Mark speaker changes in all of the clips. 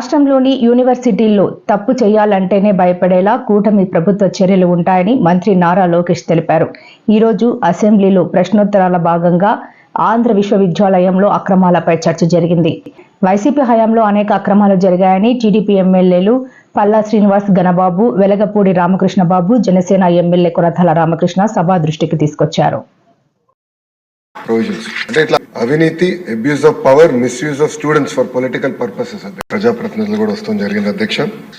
Speaker 1: రాష్ట్రంలోని యూనివర్సిటీల్లో తప్పు చేయాలంటేనే భయపడేలా కూటమి ప్రభుత్వ చర్యలు ఉంటాయని మంత్రి నారా లోకేష్ తెలిపారు. ఈరోజు అసెంబ్లీలో ప్రశ్నోత్తరాల భాగంగా ఆంధ్ర విశ్వవిద్యాలయంలో అక్రమాలపై చర్చ జరిగింది. వైసీపీ హయాంలో అనేక అక్రమాలు జరిగాయని టీడీపీ ఎమ్మెల్యేలు పల్లా శ్రీనివాస్ గణబాబు, వెలగపూడి రామకృష్ణబాబు, జనసేన ఎమ్మెల్యే కొరటాల రామకృష్ణ సభ దృష్టికి తీసుకొచ్చారు.
Speaker 2: అంటే ఇట్లా అవినీతి, abuse of power, misuse of students for political purposes ప్రజాప్రతినిధులు కూడా వస్తాం జరిగింది అధ్యక్ష.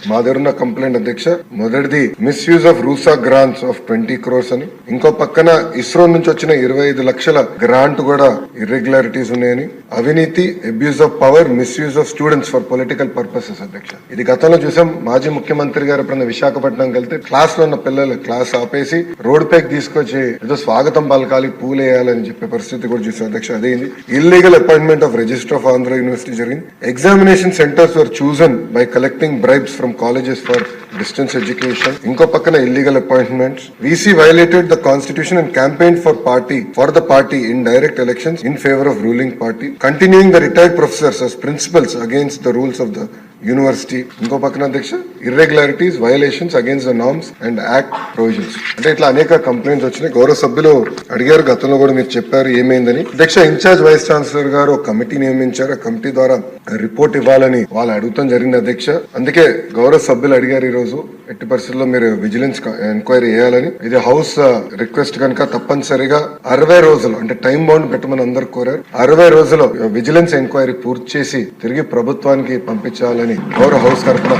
Speaker 2: మా దగ్గర ఉన్న కంప్లైంట్ అధ్యక్ష, మొదటిది misuse of RUSA grants of 20 crores అని, ఇంకో పక్కన ఇస్రో నుంచి వచ్చిన 25 లక్షల గ్రాంట్ కూడా ఇర్రెగ్యులారిటీస్ ఉన్నాయని, అవినీతి, abuse of power, misuse of students for political purposes అధ్యక్ష. ఇది గతంలో చూసాం. మాజీ ముఖ్యమంత్రి గారు ఎప్పుడైనా విశాఖపట్నం వెళ్తే క్లాస్ లో ఉన్న పిల్లలు క్లాస్ ఆపేసి రోడ్ పైకి తీసుకొచ్చి ఏదో స్వాగతం పలకాలి, పూలేయాలని చెప్పే పరిస్థితి కూడా చూసాం అధ్యక్ష. అదే illegal appointment of registrar of Andhra university జరిగింది. Examination centres were chosen by collecting bribes from colleges for distance education. ఇంకో పక్కన illegal appointments. VC violated the constitution and campaign for the party in direct elections in favour of ruling party, continuing the retired professors as principals against the rules of the university. ఇంకో పక్కన అధ్యక్ష irregularities, violations against the norms and act provisions. అంటే ఇట్లా అనేక complaints వచ్చినాయి. గౌరవ సభ్యులు అడిగారు, గతంలో కూడా మీరు చెప్పారు ఏమైందని. అధ్యక్ష, ఇన్ఛార్జ్ వైస్ ఛాన్సలర్ గారు ఒక కమిటీ నియమించారు. ఆ కమిటీ ద్వారా రిపోర్ట్ ఇవ్వాలని వాళ్ళు అడుగుతాం జరిగింది అధ్యక్ష. అందుకే గౌరవ సభ్యులు అడిగారు ఈ రోజు ఎట్టి పరిస్థితుల్లో మీరు విజిలెన్స్ ఎంక్వైరీ చేయాలని. ఇది హౌస్ రిక్వెస్ట్ కనుక తప్పనిసరిగా 60 రోజులు అంటే టైం బౌండ్ పెట్టమని అందరు కోరారు. 60 రోజులు విజిలెన్స్ ఎంక్వైరీ పూర్తి చేసి తిరిగి ప్రభుత్వానికి పంపించాలని గౌరవ హౌస్ తరఫున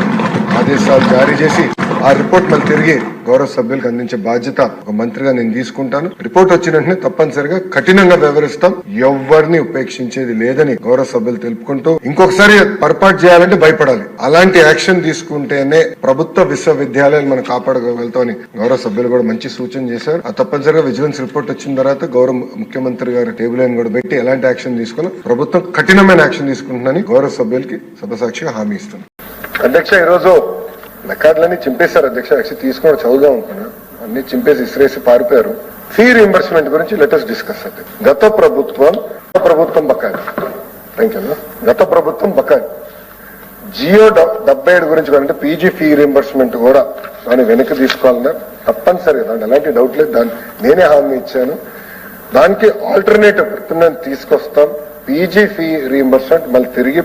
Speaker 2: ఆదేశాలు జారీ చేసి ఆ రిపోర్ట్ మళ్ళీ తిరిగి గౌరవ సభ్యులకు అందించే బాధ్యత ఒక మంత్రిగా నేను తీసుకుంటాను. రిపోర్ట్ వచ్చిన వెంటనే తప్పనిసరిగా కఠినంగా వ్యవహరిస్తాం. ఎవరిని ఉపేక్షించేది లేదని గౌరవ సభ్యులు తెలుపుకుంటూ, ఇంకొకసారి పొరపాటు చేయాలంటే భయపడాలి. అలాంటి యాక్షన్ తీసుకుంటేనే ప్రభుత్వ విశ్వవిద్యాలయాలు మనం కాపాడగలుగుతామని గౌరవ సభ్యులు కూడా మంచి సూచన చేశారు. ఆ తప్పనిసరిగా విజిలెన్స్ రిపోర్ట్ వచ్చిన తర్వాత గౌరవ ముఖ్యమంత్రి గారు టేబుల్ లైన్ కూడా పెట్టి ఎలాంటి యాక్షన్ తీసుకున్నా ప్రభుత్వం కఠినమైన యాక్షన్ తీసుకుంటుందని గౌరవ సభ్యులకి సభసాక్షిగా హామీ ఇస్తున్నాను. అధ్యక్ష, ఈరోజు రికార్డులన్నీ చింపేశారు అధ్యక్ష. యాక్చువల్లీ తీసుకొని చదువుదాం అనుకున్నా, అన్ని చింపేసి ఇసిరేసి పారిపోయారు. ఫీ రీఎంబర్స్మెంట్ గురించి లెటర్స్ డిస్కస్ అవుతాయి. గత ప్రభుత్వం బకాయి, గత ప్రభుత్వం బకాయి జియో 77 గురించి అంటే పీజీ ఫీ రీఎంబర్స్మెంట్ కూడా దాన్ని వెనక్కి తీసుకోవాలన్నారు. తప్పనిసరిగా దాంట్లో ఎలాంటి డౌట్ లేదు. దాన్ని నేనే హామీ ఇచ్చాను. దానికి ఆల్టర్నేటివ్ తీసుకొస్తాం. పీజీ ఫీ రీఎంబర్స్మెంట్ మళ్ళీ తిరిగి